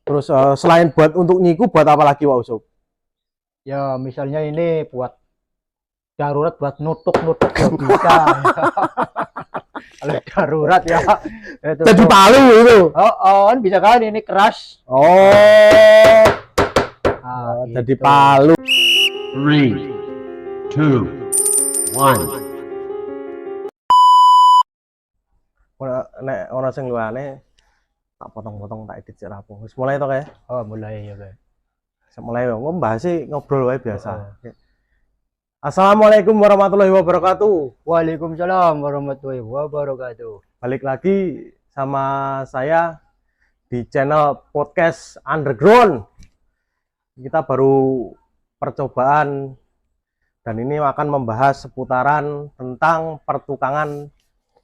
Terus selain buat untuk nyiku, buat apa lagi Pak Usop? Ya misalnya ini buat darurat, buat nutuk-nutuk ya bisa. Kalau darurat ya itu. Jadi palu itu. Kan bisa kan ini keras. Oh. Nah, Jadi gitu. palu. 3, 2, 1. Nek ono sing luane tak potong-potong, tak edit sik rampung. Wis mulai to kae. Oh, mulai ya, Guys. Mulai ngomong sih, ngobrol wae biasa. Assalamualaikum warahmatullahi wabarakatuh. Waalaikumsalam warahmatullahi wabarakatuh. Balik lagi sama saya di channel podcast Underground. Kita baru percobaan dan ini akan membahas seputaran tentang pertukangan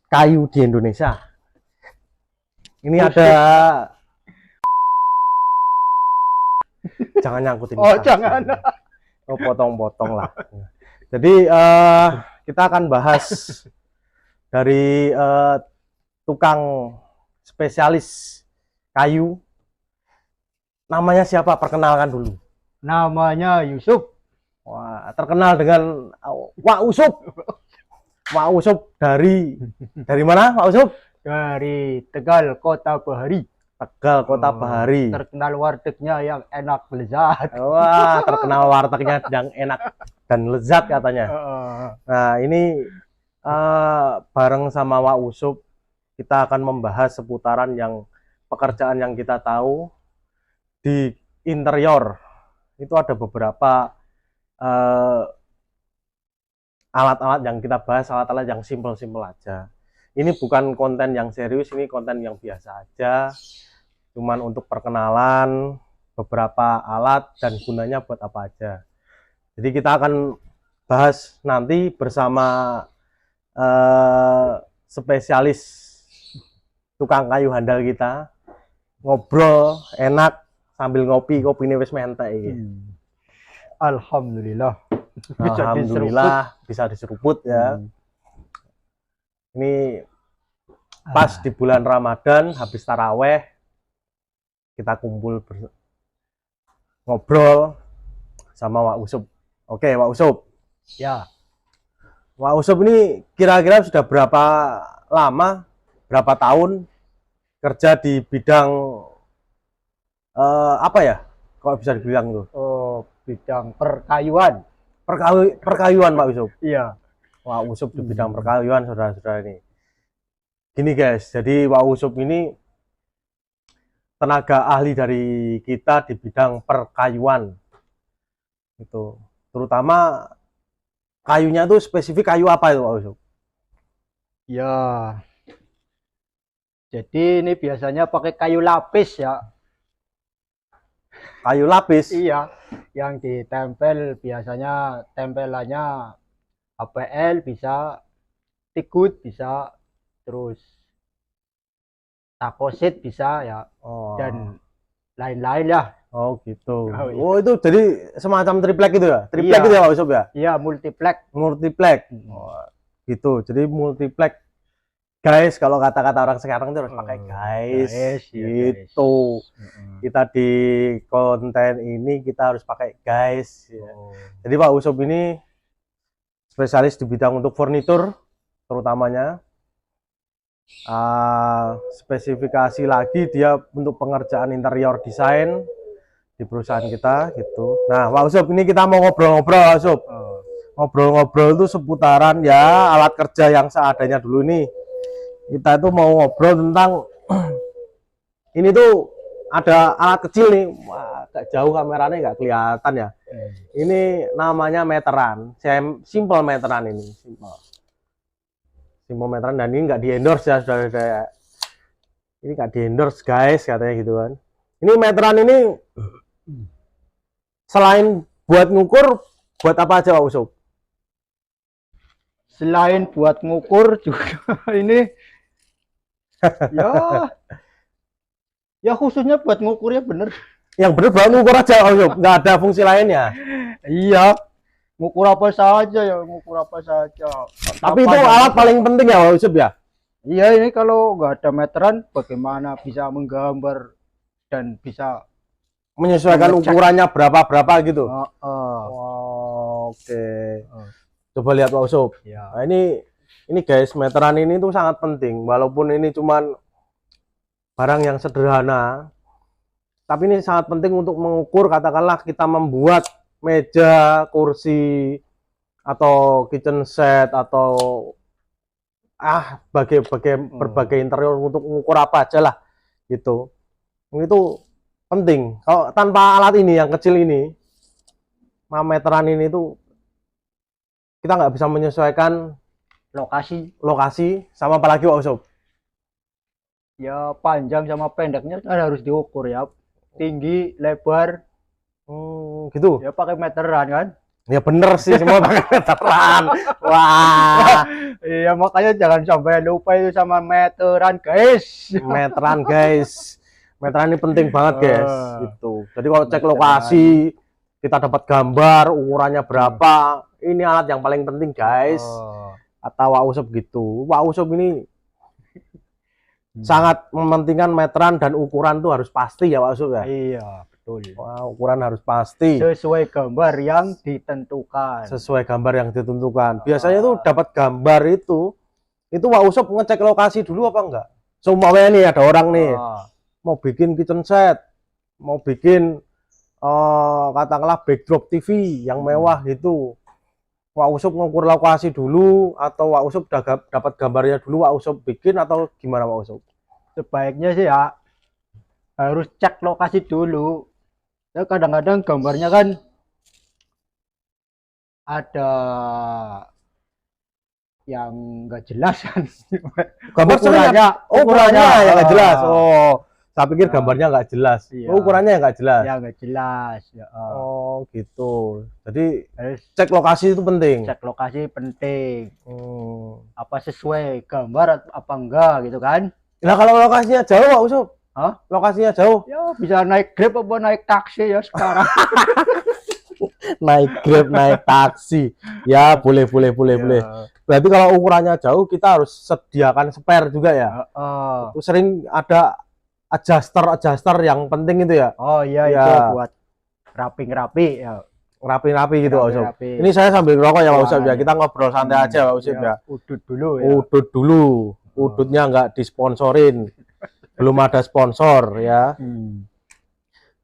kayu di Indonesia. Ini ada jangan nyangkutin. Oh, jangan. Oh, potong-potong lah. Jadi kita akan bahas dari tukang spesialis kayu. Namanya siapa? Perkenalkan dulu. Namanya Yusuf. Wah, terkenal dengan Wak Usop. Wak Usop dari mana, Wak Usop? Dari Tegal, Kota Bahari. Tegal, Kota Bahari. Terkenal wartegnya yang enak lezat. Wah, terkenal wartegnya yang enak dan lezat katanya. Nah, ini bareng sama Wak Usop kita akan membahas seputaran yang pekerjaan yang kita tahu di interior. Itu ada beberapa alat-alat yang kita bahas, alat-alat yang simpel-simpel aja. Ini bukan konten yang serius, ini konten yang biasa aja. Cuman untuk perkenalan beberapa alat dan gunanya buat apa aja. Jadi kita akan bahas nanti bersama spesialis tukang kayu handal kita. Ngobrol enak sambil ngopi, kopi ini wis mentek iki. Alhamdulillah. Alhamdulillah bisa diseruput ya. Ini pas di bulan Ramadan habis taraweh kita kumpul ngobrol sama Wak Usop. Oke, Wak Usop. Ya. Wak Usop ini kira-kira sudah berapa lama, berapa tahun kerja di bidang apa ya? Kalau bisa dibilang tuh. Oh, bidang perkayuan. Perkayuan Pak Usop. Iya. Wak Usop di bidang perkayuan, saudara-saudara ini. Gini guys, jadi Wak Usop ini tenaga ahli dari kita di bidang perkayuan. Itu. Terutama kayunya tuh spesifik kayu apa itu Wak Usop? Ya. Jadi ini biasanya pakai kayu lapis ya. Kayu lapis? Iya. Yang ditempel biasanya tempelannya APL bisa, tikut bisa, terus takosit bisa ya, dan lain-lain ya. Oh gitu. Oh, iya. Oh itu jadi semacam triplek itu ya? Triplek Iya. itu ya Pak Usop ya? Iya, multiplek. Multiplek. Oh, gitu. Jadi multiplek. Guys, kalau kata-kata orang sekarang itu harus pakai guys. Gitu. Kita di konten ini kita harus pakai guys. Ya. Jadi Pak Usop ini spesialis di bidang untuk furnitur terutamanya. Spesifikasi lagi dia untuk pengerjaan interior desain di perusahaan kita gitu. Nah, Pak Usop ini kita mau ngobrol-ngobrol, Pak Usop. Ngobrol-ngobrol itu seputaran ya alat kerja yang seadanya dulu nih. Kita itu mau ngobrol tentang ini tuh ada alat kecil nih. Wah, agak jauh kameranya nggak kelihatan ya. Ini namanya meteran. Simple meteran ini, simple meteran, dan ini nggak di endorse ya saudara-saudara. Ini nggak di endorse guys katanya gitu kan. Ini meteran ini selain buat ngukur, buat apa aja Pak Usop? Selain buat ngukur juga ini ya khususnya buat ngukurnya bener. Yang bener buat ngukur aja Pak Usop, nggak ada fungsi lainnya. Iya, ngukur apa saja ya, ngukur apa saja. Tapi itu alat paling penting ya Pak Usop ya? Iya, ini kalau nggak ada meteran bagaimana bisa menggambar dan bisa menyesuaikan Mengecek. ukurannya berapa gitu. Heeh. Oke. Coba lihat Pak Usop. Ya. Nah, ini guys, meteran ini tuh sangat penting walaupun ini cuman barang yang sederhana, tapi ini sangat penting untuk mengukur. Katakanlah kita membuat meja, kursi atau kitchen set atau berbagai interior untuk mengukur apa aja lah gitu. Itu penting. Kalau tanpa alat ini yang kecil ini, meteran ini tuh kita nggak bisa menyesuaikan lokasi sama apalagi Pak Usop. Ya panjang sama pendeknya kan harus diukur ya. Tinggi, lebar, Gitu. ya pakai meteran kan. Ya bener sih, semua pakai meteran. Wah, Iya makanya jangan sampai lupa itu sama meteran guys. meteran guys. Meteran ini penting banget guys. Gitu. Jadi kalau cek Meteran. lokasi, kita dapat gambar ukurannya berapa. Ini alat yang paling penting guys. Kata Wak Usop gitu. Wak Usop ini sangat mementingkan meteran dan ukuran tuh harus pasti ya Wak Usop ya. Iya betul. Wah, ukuran harus pasti Sesuai gambar yang ditentukan. sesuai gambar yang ditentukan. Biasanya tuh dapat gambar itu Wak Usop ngecek lokasi dulu apa enggak? Seumpamanya nih ada orang nih mau bikin kitchen set, mau bikin katakanlah backdrop TV yang mewah gitu. Wak Usop ngukur lokasi dulu atau Wak Usop dapat gambarnya dulu Wak Usop bikin atau gimana Wak Usop? Sebaiknya sih ya harus cek lokasi dulu. Ya kadang-kadang gambarnya kan ada yang nggak jelas kan. Gambar Ukurannya, ukurannya yang nggak jelas. Ah. Oh, saya pikir gambarnya nggak jelas. Iya. Ukurannya yang nggak jelas. Ya nggak jelas. Ya, Oh gitu. Jadi harus cek lokasi itu penting. cek lokasi penting. Hmm. Apa sesuai gambar apa enggak gitu kan? Nah kalau lokasinya jauh Wak Usop? Hah? Lokasinya jauh? Ya bisa naik Grab apa naik taksi ya sekarang. Naik Grab, naik taksi. Ya boleh. Berarti kalau ukurannya jauh kita harus sediakan spare juga ya. Itu sering ada adjuster yang penting itu ya. Oh iya Ya. itu buat rapi ya. Rapi-rapi gitu Pak Usop. Rapi-rapi. Ini saya sambil ngerokok ya Pak Usop ya. Ya. Kita ngobrol santai aja Pak Usop ya. Udut dulu ya. Udut dulu. Udutnya nggak disponsorin. Belum ada sponsor ya.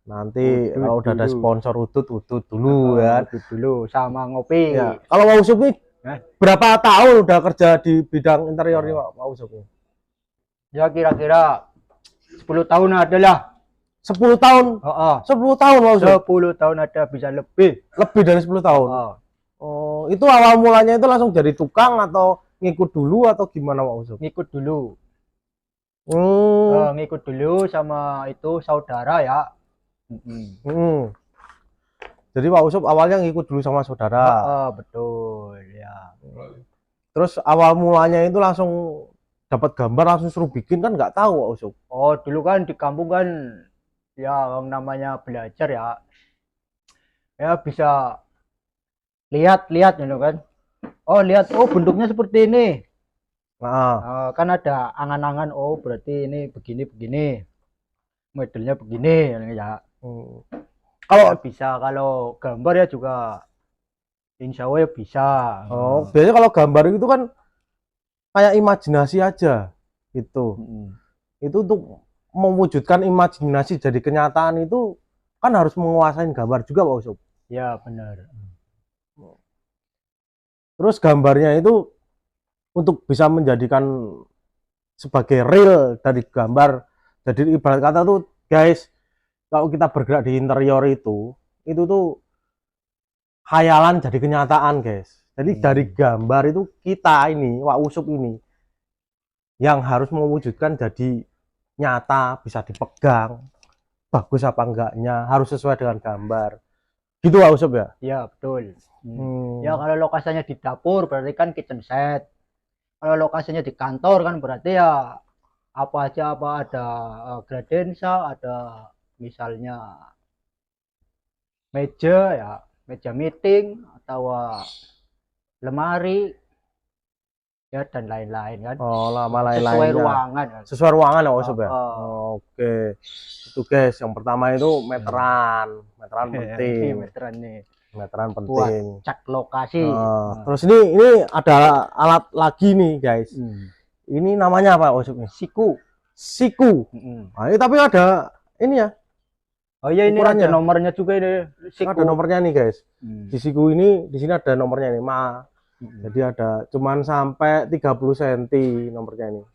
Nanti Udut kalau udah ada dulu. sponsor udut dulu ya. Udut dulu sama ngopi. Ya. Kalau Pak Usop ini berapa tahun udah kerja di bidang interior ini Pak Usop? Ya kira-kira 10 tahun ada lah. 10 tahun. 10 tahun Pak Usop. 10 tahun ada bisa lebih. Lebih dari 10 tahun. Oh, itu awal mulanya itu langsung jadi tukang atau ngikut dulu atau gimana Pak Usop? Ngikut dulu. Hmm. Ngikut dulu sama itu saudara ya. Jadi Pak Usop awalnya ngikut dulu sama saudara. Betul ya. Terus awal mulanya itu langsung dapat gambar langsung suruh bikin kan nggak tahu Pak Usop. Oh dulu kan di kampung kan ya yang namanya belajar ya. Ya bisa lihat gitu kan. Oh lihat, oh bentuknya seperti ini. Kan ada angan-angan, oh berarti ini begini modelnya begini ya. Kalau bisa, kalau gambar ya juga insya Allah ya bisa. Oh biasanya kalau gambar itu kan kayak imajinasi aja gitu. Itu untuk mewujudkan imajinasi jadi kenyataan itu kan harus menguasai gambar juga Pak Usop. Ya benar. Terus gambarnya itu untuk bisa menjadikan sebagai real dari gambar. Jadi ibarat kata tuh guys, kalau kita bergerak di interior itu tuh khayalan jadi kenyataan guys. Jadi dari gambar itu kita ini, Wak Usop ini yang harus mewujudkan jadi nyata, bisa dipegang, bagus apa enggaknya, harus sesuai dengan gambar. Gitu Wak Usop ya? Ya betul. Ya kalau lokasinya di dapur berarti kan kitchen set. Kalau lokasinya di kantor kan berarti ya apa aja, apa ada gradensa, ada misalnya meja ya, meja meeting atau lemari ya dan lain-lain kan. Oh, lama Sesuai lain-lainnya. ruangan kan. Sesuai ruangan ya, Pak Yusuf ya? Oh. Oke. Itu guys, yang pertama itu meteran. Meteran Ini penting. meteran nih. Meteran Buat penting. cek lokasi. Terus ini ada alat lagi nih, guys. Ini namanya apa, Pak Yusuf nih? Siku. Siku. Nah, ini tapi ada ini ya. Oh iya, ini Ukurannya. ada nomornya juga ini. Siku. Ada nomornya nih, guys. Di siku ini, di sini ada nomornya nih, Jadi ada cuman sampai 30 cm nomornya ini.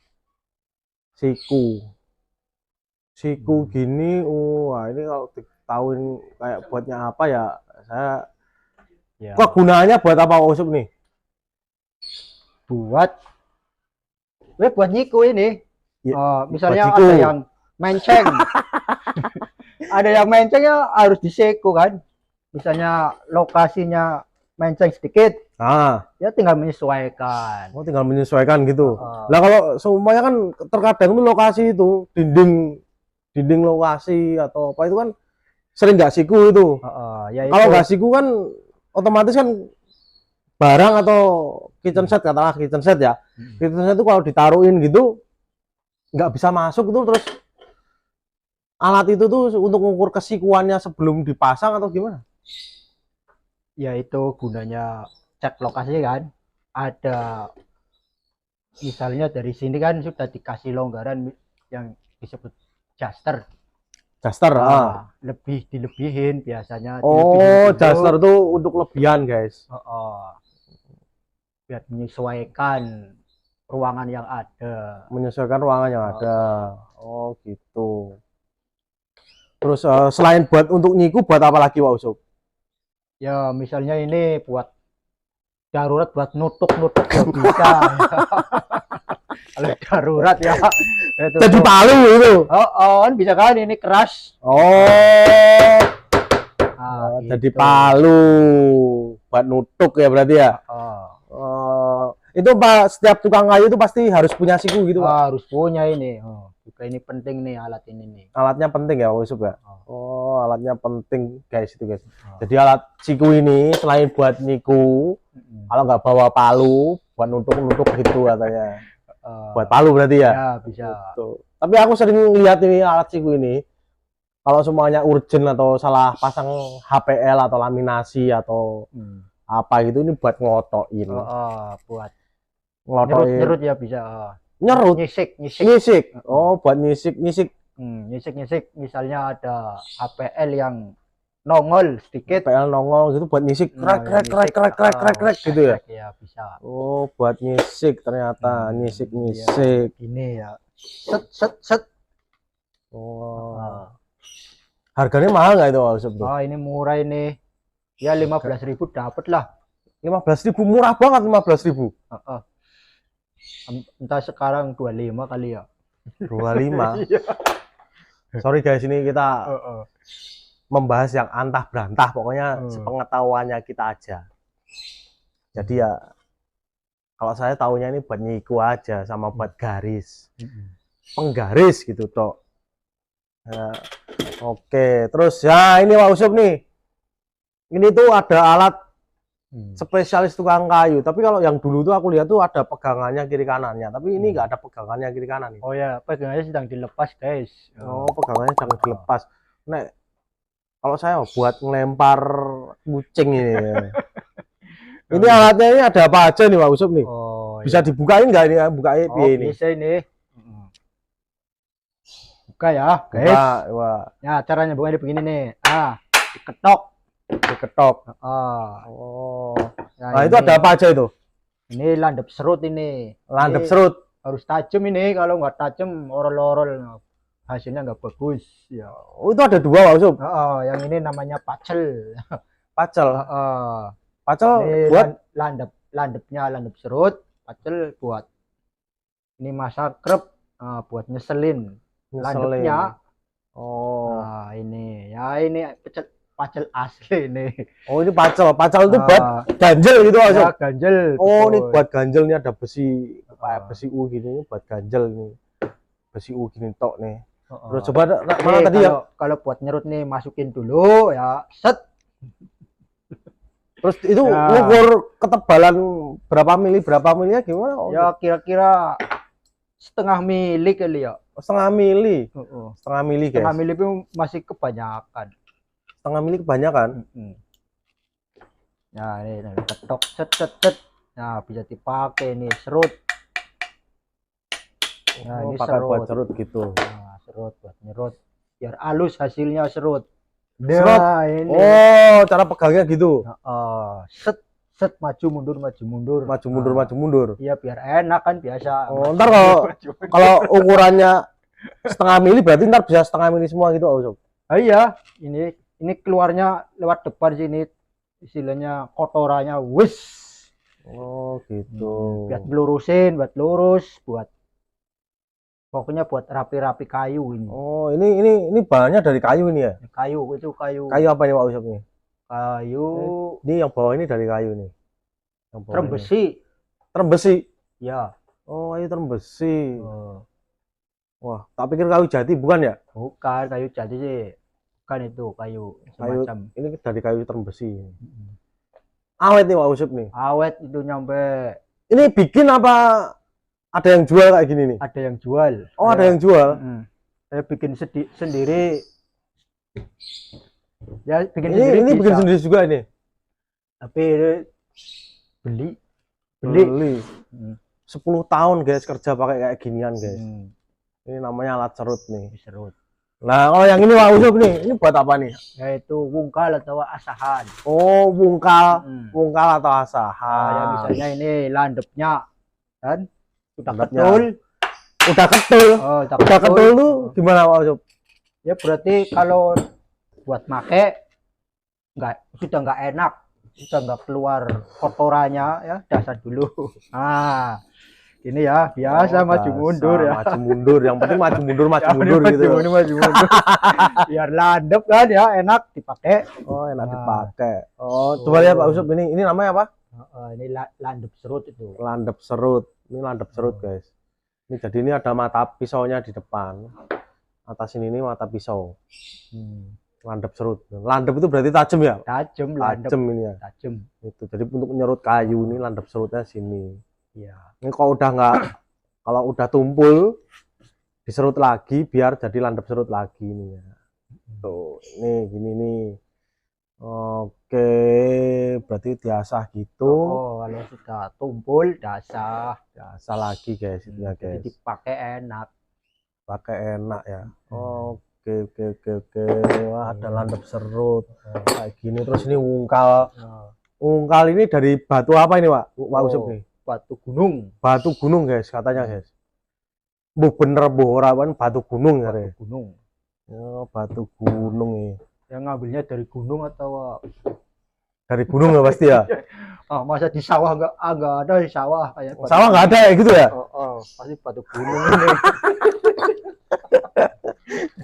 Siku gini, wah ini kalau diketahuin kayak buatnya apa ya, saya Ya. kok gunanya buat apa, Pak Yusuf nih? Buat nyiku ini. Ya, Misalnya buat siku. ada yang menceng. Ada yang menceng ya harus disiku kan. Misalnya lokasinya menceng sedikit, ya tinggal menyesuaikan. Oh, tinggal menyesuaikan gitu. Oh. Lah kalau semuanya kan terkadang itu lokasi itu dinding lokasi atau apa itu kan sering nggak siku itu. Ya Kalau itu. nggak siku kan otomatis kan barang atau kitchen set, katakanlah kitchen set ya. Kitchen set itu kalau ditaruhin gitu nggak bisa masuk itu, terus alat itu tuh untuk mengukur kesikuannya sebelum dipasang atau gimana? Ya itu gunanya cek lokasi kan. Ada misalnya dari sini kan sudah dikasih longgaran yang disebut jaster. Jaster, Lebih dilebihin biasanya. Oh, dilebihin dulu. jaster itu untuk lebihan, guys. Biar menyesuaikan ruangan yang ada. Menyesuaikan ruangan yang ada. Oh, gitu. Terus selain buat untuk nyiku, buat apa lagi, Pak Yusuf? Ya misalnya ini buat darurat, buat nutuk-nutuk ya bisa. Kalau darurat ya itu. Jadi palu itu. Kan bisa kan, ini keras. Jadi Gitu. palu buat nutuk ya berarti ya. Itu Pak, setiap tukang kayu itu pasti harus punya siku gitu, Pak. Harus punya ini. Juga ini penting nih alat ini nih. Alatnya penting ya, Pak Yusuf ya. Alatnya penting, guys, itu guys. Jadi alat siku ini selain buat nyiku, kalau nggak bawa palu buat nutuk-nutuk gitu katanya. Buat palu berarti ya. Ya bisa. Gitu. Tapi aku sering lihat ini alat siku ini, kalau semuanya urgent atau salah pasang HPL atau laminasi atau apa gitu, ini buat ngelotokin. Buat Ngelotokin. nyerut ya bisa. Nyerut. Nyisik. Buat nyisik. Nyisik misalnya ada HPL yang nongol sedikit. HPL nongol gitu buat nyisik, krek gitu ya. Ya bisa. Buat nyisik ternyata, nyisik. Ini ya. Set. Harganya mahal nggak itu, Pak Yusuf? Ini murah ini. Ya 15.000 dapat lah. 15.000 murah banget, 15.000. Entah sekarang 25 kali ya. 25. Sorry guys, ini kita membahas yang antah berantah, pokoknya sepengetahuannya kita aja. Jadi ya kalau saya tahunya ini buat nyiku aja sama buat garis, penggaris gitu toh. Oke, terus ya ini Pak Yusuf nih, ini tuh ada alat spesialis tukang kayu. Tapi kalau yang dulu tuh aku lihat tuh ada pegangannya kiri kanannya, tapi ini nggak ada pegangannya kiri kanan. Oh ya, pegangannya sedang dilepas guys. Pegangannya sedang dilepas. Nek kalau saya buat ngelempar kucing ini. Ini alatnya ini ada apa aja nih, Pak Yusuf nih? Bisa dibukain nggak ini? Bukain ini. Bisa ini. Buka ya, guys. Wah. Ya, caranya bukanya begini nih. Diketok. Nah, itu ada apa aja itu? Ini landep serut ini. Landep serut. Harus tajam ini, kalau nggak tajam orol-orol hasilnya nggak bagus ya. Itu ada dua, Pak Yusuf. Yang ini namanya pacel. Pacel Ini buat landepnya landep serut, pacel buat ini masak krep, buat nyeselin. Landepnya. Ini ya, ini pacel asli ini. Ini pacel itu buat ganjel gitu, Pak Yusuf. Ya, ganjel. Ini buat ganjel, nih ada besi kayak besi U gini, buat ganjel nih. Besi U gini tok nih. Terus coba mana tadi ya? Kalau buat nyerut nih, masukin dulu ya, set. Terus itu Ya. ukur ketebalan berapa milinya gimana? Oh, Ya kira-kira setengah mili kali ya. setengah mili. Heeh. Setengah mili, guys. Setengah mili itu masih kebanyakan. Setengah mili kebanyakan. Nah, ini ketok cet. Nah, bisa dipakai nih serut. Nah, Oh, ini pakai buat serut. serut gitu. Nah, serut buat nyerut. Biar halus hasilnya serut. Serut? Nah, ini. Oh, cara pegangnya gitu. Set maju mundur maju mundur. Maju mundur, Nah, maju mundur. Iya, biar enak kan biasa. Oh, Maju ntar mundur, kalau maju mundur. kalau ukurannya setengah mili berarti ntar bisa setengah mili semua gitu, Pak Sob. Ah, iya, ini keluarnya lewat depan sini. Istilahnya kotorannya wis. Oh, gitu. Buat lurusin, buat lurus, buat pokoknya buat rapi-rapi kayu ini. Oh, ini bahannya dari kayu ini ya? Kayu itu kayu. Kayu apa nih, Pak Sob nih? Kayu Ini yang bawah ini dari kayu nih. Yang bawah trem ini. besi. Trem besi. Ya. Oh, ini trem besi. Oh, Wah, tak pikir kayu jati bukan ya? bukan kayu jati sih. Bukan itu kayu Kayu semacam ini dari kayu trem besi. Awet nih, Pak Sob nih. awet itu nyampe Ini bikin apa ada yang jual kayak gini nih? ada yang jual. Oh, ada yang jual. Saya bikin sendiri. Ya bikin Ini sendiri ini bikin bisa. sendiri juga ini. Tapi beli. Beli. Hmm. 10 tahun guys kerja pakai kayak ginian guys. Hmm, Ini namanya alat serut nih. serut. Nah, kalau yang ini Pak Usop nih, ini buat apa nih? Yaitu wungkal atau asahan. Oh, bungkal, Hmm. bungkal atau Nah, ya asahan. misalnya ini landepnya kan udah Landepnya. ketul. Udah ketul. Oh, Udah ketul tuh gimana Pak Usop? Ya berarti kalau buat make sudah nggak enak, sudah nggak keluar kotorannya ya dasar dulu. Nah, ini ya biasa Oh, maju dasar, mundur ya. Maju mundur, yang penting maju mundur, maju Yang mundur penting gitu. maju mundur. Biar landep kan ya enak dipakai. Oh, enak Nah. dipakai. Oh, coba lihat Pak Usop ini namanya apa? Ini landep serut itu. Landep serut. Ini landep serut guys. Ini jadi ini ada mata pisaunya di depan. Atas ini mata pisau. Landep serut. Landep itu berarti tajam ya? Tajam landep. Tajam ini ya. Tajam. Itu. Jadi untuk menyerut kayu ini landep serutnya sini. Iya. Ini kalau udah nggak, kalau udah tumpul, diserut lagi biar jadi landep serut lagi ini ya. Tuh, ini gini nih. Oke, berarti diasah gitu. Oh, kalau sudah tumpul dasar. Diasah lagi guys, itu ya Jadi guys. dipakai enak. Pakai enak ya. Oke. Wah, ada landep serut kayak gini. Terus ini ungkal. Ungkal ini dari batu apa ini, Pak? Pak Usop nih. Batu gunung. Batu gunung guys katanya guys. Bu bener bu ora kan batu gunung ya. Batu gunung. Oh, batu gunung nih. Yang ngambilnya dari gunung atau Dari gunung ya pasti ya. masa di sawah nggak ada di sawah kayak batu Sawah nggak ada ya gitu ya. pasti batu gunung ini.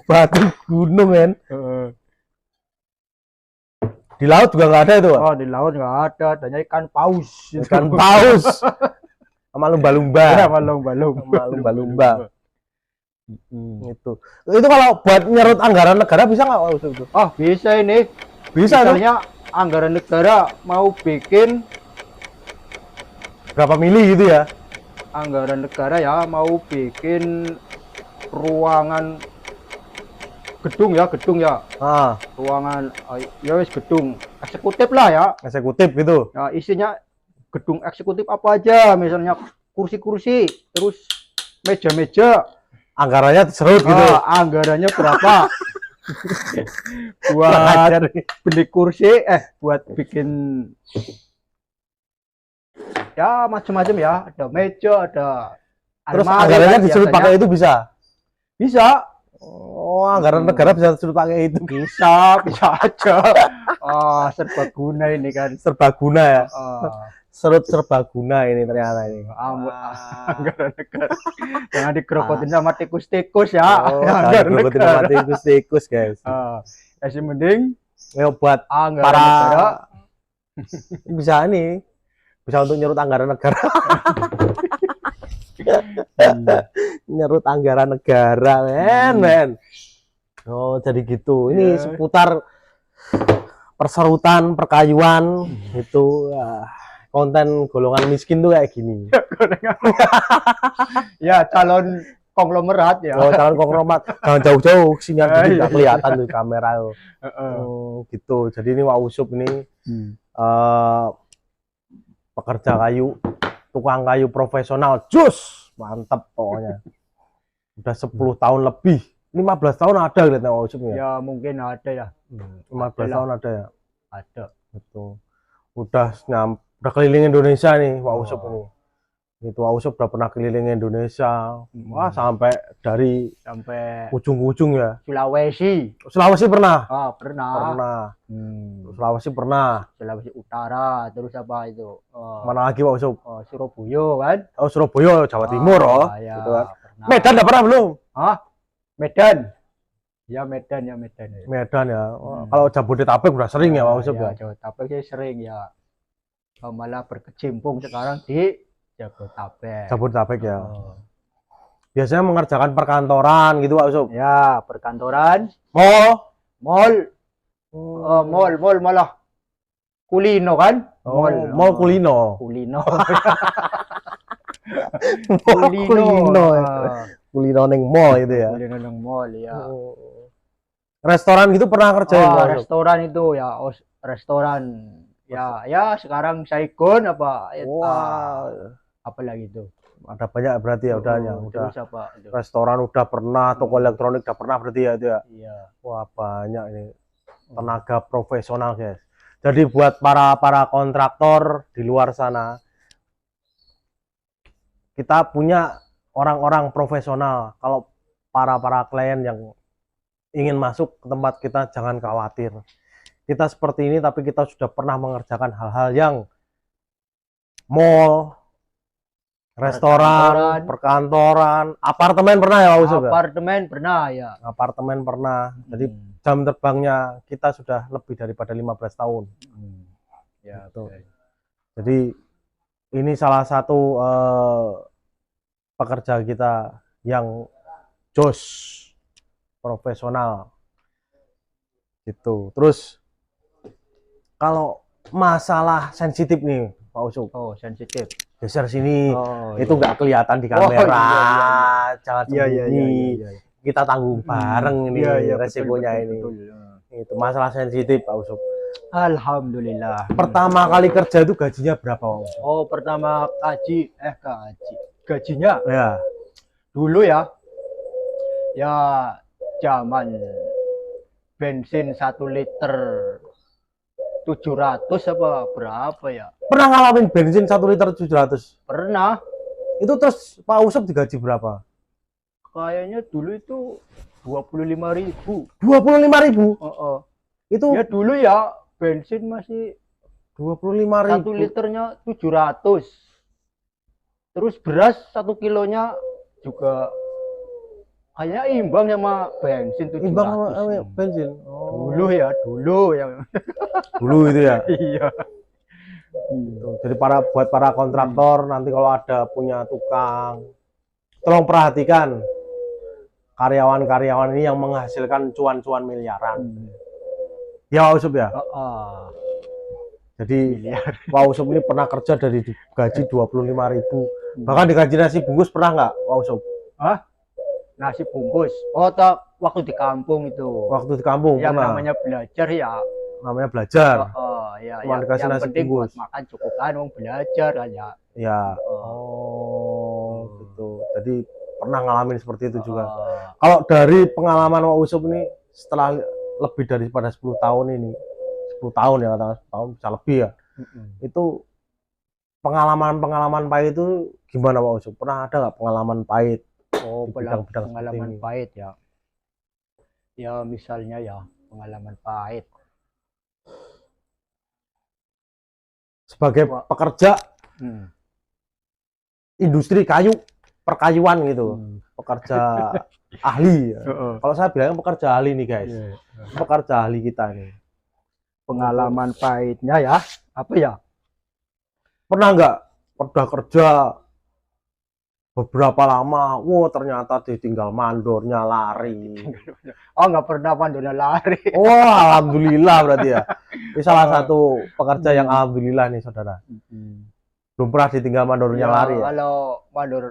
Batu gunung kan. Di laut juga nggak ada itu, Pak. Oh, di laut nggak ada, adanya ikan paus. Ikan paus. Sama lumba-lumba. Ya, balung-balung. Sama lumba-lumba. Itu. Itu kalau buat nyerut anggaran negara bisa nggak Pak Usop itu? Oh, bisa ini. Bisa tuh. Misalnya anggaran negara mau bikin Berapa mili gitu ya? anggaran negara ya mau bikin ruangan gedung ya Ah, ruangan ya wis gedung eksekutif lah ya. eksekutif gitu. Ya isinya gedung eksekutif apa aja, misalnya kursi-kursi, terus meja-meja. Anggarannya diserut gitu. Anggarannya berapa? Buat beli kursi, buat bikin ya macam-macam ya, ada meja, ada Terus almari anggarannya kan diserut biasanya. pakai itu bisa. Bisa, Oh, anggaran negara bisa diserut pakai itu. bisa aja. Serbaguna ini kan. Serbaguna ya. Ah, Serut serbaguna ini ternyata ini. anggaran negara. Jangan dikerokotin sama tikus-tikus ya. Oh, Anggaran grogotin negara. sama tikus-tikus guys. Yang mending Ya buat anggaran para negara. bisa nih. Bisa untuk nyerut anggaran negara. Nyerut anggaran negara, men. Oh, jadi gitu. Ini Ya. seputar perserutan, perkayuan itu konten golongan miskin tuh kayak gini. Ya, calon konglomerat ya. Oh, calon konglomerat, jangan jauh-jauh sini jadi nggak kelihatan tuh kamera tuh. Heeh. Gitu. Jadi ini Wak Usup ini pekerja kayu, tukang kayu profesional, jus, mantap pokoknya. Udah 10 tahun lebih, 15 tahun ada lihat Wak Usup ya. Ya, mungkin ada ya. 15 tahun ada ya. Ada. Gitu. Udah keliling Indonesia nih Wak Usup ini. Itu Wak Usup udah pernah keliling Indonesia. Wah, sampai dari Sampai ujung-ujung ya. Sulawesi. Sulawesi pernah? Pernah. Pernah. Sulawesi pernah. Sulawesi Utara, terus apa itu? Mana lagi Wak Usup? Surabaya kan? Oh, Surabaya, Jawa Timur, Ya, gitu kan. pernah. Medan udah pernah belum? Medan. Ya, Medan ya. Medan ya. Kalau Jabodetabek udah sering ya Wak Usup ya. Jabodetabek sih sering ya. Malah berkecimpung sekarang di Jabodetabek. Jabodetabek ya. Biasanya mengerjakan perkantoran gitu Wak Usup. Ya, perkantoran, Mall. mall malah kulino kan? Mall kulino. Kulino. Kulino. Kulino neng mall itu ya. Kulino nang mall ya. Restoran gitu pernah kerjain Wak Usup? Restoran itu ya, restoran. Ya sekarang Saigon apa? Apa lagi itu? Ada banyak berarti ya udah Terus apa itu? restoran udah pernah, toko elektronik udah pernah berarti ya itu ya. Iya. Wah, banyak ini tenaga profesional guys. Jadi buat para kontraktor di luar sana, kita punya orang-orang profesional. Kalau para klien yang ingin masuk ke tempat kita, jangan khawatir. Kita seperti ini tapi kita sudah pernah mengerjakan hal-hal yang mall, restoran, perkantoran, apartemen pernah ya Wak Usup ya? Apartemen pernah ya. Apartemen pernah. Jadi jam terbangnya kita sudah lebih daripada 15 tahun. Ya, Gitu. Jadi ini salah satu pekerja kita yang jos, profesional. Gitu. Terus kalau masalah sensitif nih Pak Usup. Oh, sensitif. Geser sini. Itu iya. nggak kelihatan di kamera. Jangan Iya. sembunyi. Kita tanggung bareng ini resikonya betul, ini. betul. Itu masalah sensitif Pak Usup. Alhamdulillah. Pertama kali kerja itu gajinya berapa Pak Usup? Oh, pertama gajinya Ya. dulu ya. Ya, zaman bensin 1 liter 700 apa berapa ya? Pernah ngalamin bensin 1 liter 700? Pernah. Itu terus Pak Usup digaji berapa? Kayaknya dulu itu 25.000. 25.000? Itu Ya dulu ya bensin masih 25.000. 1 liternya 700. Terus beras 1 kilonya juga kayaknya imbang sama bensin 700. Imbang sama bensin. Dulu ya. Dulu itu ya. Iya. Jadi buat para kontraktor nanti kalau ada punya tukang, tolong perhatikan karyawan-karyawan ini yang menghasilkan cuan-cuan miliaran. Ya Pak Usup ya. Jadi Pak Usup ini pernah kerja dari gaji 25.000. Bahkan digaji nasi bungkus pernah nggak Pak Usup? Nasi bungkus. Oh, tak waktu di kampung itu. Waktu di kampung Yang pernah. namanya belajar ya. Namanya belajar. Ya, Cuma dikasih yang nasi penting buat bungkus. makan cukup kan, wong belajar kan ya. Ya. Gitu. Jadi pernah ngalamin seperti itu juga. Kalau dari pengalaman Wak Usup ini setelah lebih daripada 10 tahun ini, 10 tahun ya katakan 10 tahun bisa lebih ya. Itu pengalaman pahit itu gimana Wak Usup? Pernah ada nggak pengalaman pahit? Di bidang-bidang Pengalaman seperti ini? pahit ya. Ya misalnya ya pengalaman pahit. Sebagai pekerja industri kayu, perkayuan gitu, pekerja ahli. Kalau saya bilang pekerja ahli nih guys, pekerja ahli kita nih. Pengalaman pahitnya ya, apa ya? Pernah nggak udah kerja beberapa lama, wow ternyata ditinggal mandornya lari. Oh, nggak pernah mandornya lari. Wah, alhamdulillah berarti ya. Ini salah satu pekerja yang alhamdulillah nih saudara. Belum pernah ditinggal mandornya Ya, lari ya. kalau mandor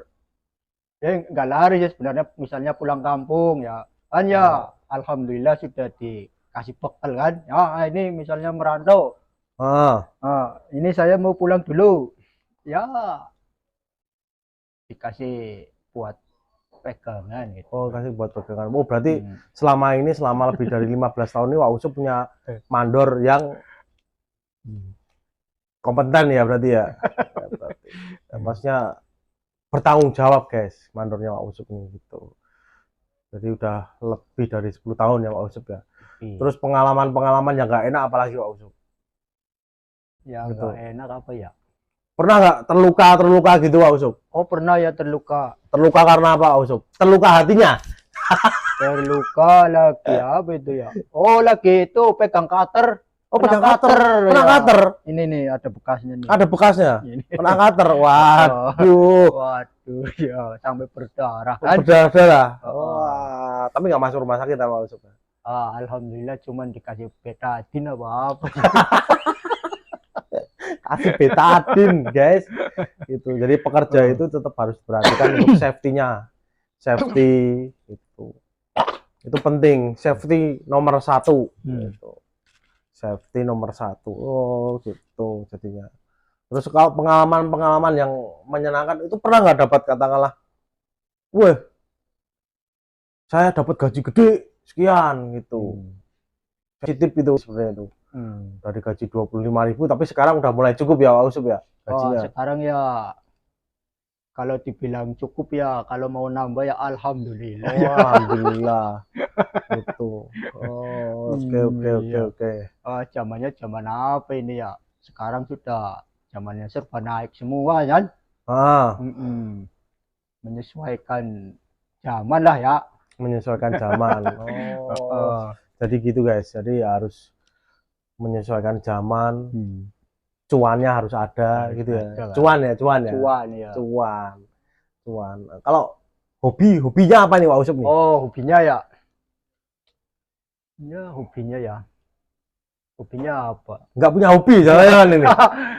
ya nggak lari ya sebenarnya, misalnya pulang kampung ya kan ya alhamdulillah sudah dikasih bekal kan. Ya ini misalnya merantau. Ah, Ini saya mau pulang dulu. Ya dikasih buat pegangan gitu. oh kasih buat pegangan. Oh berarti Hmm. selama lebih dari 15 tahun ini Wak Usop punya mandor yang kompeten ya berarti ya. Ya, berarti. Ya, maksudnya bertanggung jawab guys mandornya Wak Usop ini gitu. Jadi udah lebih dari 10 tahun ya Wak Usop ya. Terus pengalaman-pengalaman yang nggak enak apalagi Wak Usop? Ya Betul. nggak enak apa ya? Pernah nggak terluka gitu Wak Usop? Oh pernah ya terluka. Terluka karena apa Wak Usop? Terluka hatinya? Terluka lagi apa itu ya? Oh lagi itu pegang cutter. Oh pegang Kena cutter, kena ya. cutter. Ini nih ada bekasnya nih. Ada bekasnya. Ini. Kena cutter. Waduh. Waduh ya sampai berdarah kan. Berdarah-darah. Oh. Wah, tapi nggak masuk rumah sakit apa Usop? Alhamdulillah cuman dikasih betadine apa. Kasih betadine, guys. Itu. Jadi pekerja itu tetap harus perhatikan untuk safety-nya. Safety itu. Itu penting. Safety nomor 1. Gitu. Safety nomor 1. Oh, gitu jadinya. Terus kalau pengalaman-pengalaman yang menyenangkan itu pernah nggak dapat katakanlah, wah, saya dapat gaji gede sekian gitu. Positif itu sebenarnya itu. Dari gaji 25.000 tapi sekarang udah mulai cukup ya Wak Usop ya gajinya. Sekarang ya kalau dibilang cukup ya, kalau mau nambah ya alhamdulillah. Oh, alhamdulillah. Gitu. Oh, oke. Zamannya zaman apa ini ya? Sekarang sudah zamannya serba naik semua kan? Menyesuaikan zaman lah ya. Menyesuaikan zaman. Oh. Jadi gitu guys. Jadi harus menyesuaikan zaman. Cuannya harus ada gitu ya. Cuan ya. Cuan. Kalau hobinya apa nih Wak Usop nih? Oh, hobinya ya. Ya, hobinya apa? Nggak punya hobi jangan ini.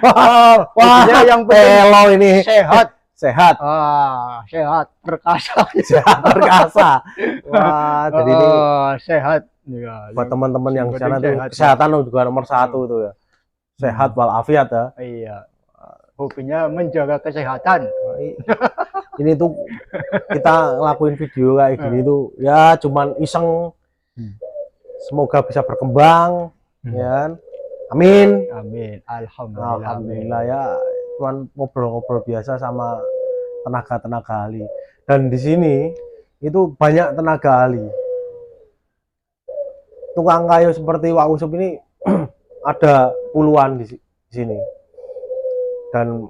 Hobinya yang penting ini sehat. Sehat. Sehat, perkasa. Sehat perkasa. Wah, jadi ini sehat. Ya, buat teman-teman yang sana tuh sehat, kesehatan juga nomor 1 itu ya. Sehat walafiat ya. Iya. Hobinya menjaga kesehatan. Ini tuh kita ngelakuin video kayak gini tuh ya cuman iseng. Semoga bisa berkembang ya. Amin. Alhamdulillah ya. Cuman ngobrol-ngobrol biasa sama tenaga ahli. Dan di sini itu banyak tenaga ahli. Tukang kayu seperti Wak Usop ini ada puluhan di sini. Dan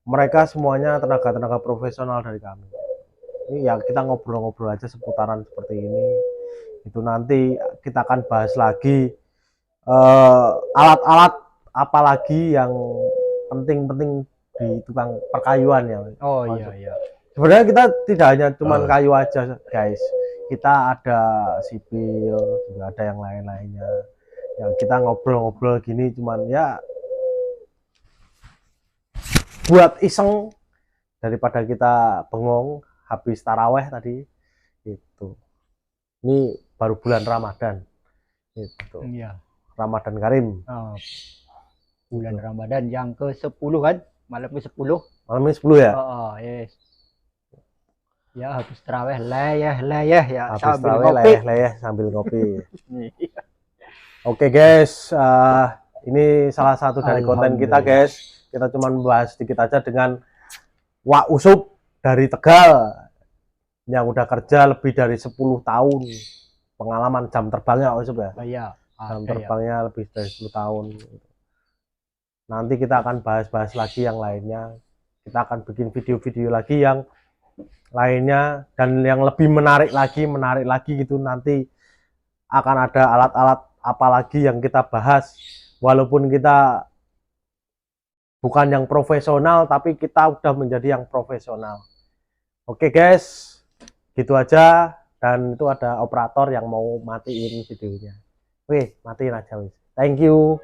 mereka semuanya tenaga profesional dari kami. Ini ya kita ngobrol-ngobrol aja seputaran seperti ini. Itu nanti kita akan bahas lagi alat-alat apa lagi yang penting di tukang perkayuan ya. Oh iya. Sebenarnya kita tidak hanya cuman kayu aja guys. Kita ada sipil, juga ada yang lain-lainnya. Ya kita ngobrol-ngobrol gini cuman ya buat iseng daripada kita bengong habis taraweh tadi itu. Ini baru bulan Ramadan. Itu. Iya. Ramadan Karim. Bulan Ramadan yang ke-10 kan? Malam ke-10. Malam ini 10 ya? Yes. Ya habis taraweh leyeh ya habis sambil taraweh ngopi. leyeh sambil ngopi. Oke guys, ini salah satu dari konten kita guys. Kita cuma membahas sedikit aja dengan Wak Usop dari Tegal yang udah kerja lebih dari 10 tahun. Pengalaman jam terbangnya Wak Usop ya? Iya. Jam terbangnya lebih dari 10 tahun. Nanti kita akan bahas-bahas lagi yang lainnya. Kita akan bikin video-video lagi yang lainnya dan yang lebih menarik lagi gitu. Nanti akan ada alat-alat apa lagi yang kita bahas. Walaupun kita bukan yang profesional, tapi kita udah menjadi yang profesional. Oke guys, gitu aja. Dan itu ada operator yang mau matiin videonya. Oke, matiin aja wis. Thank you.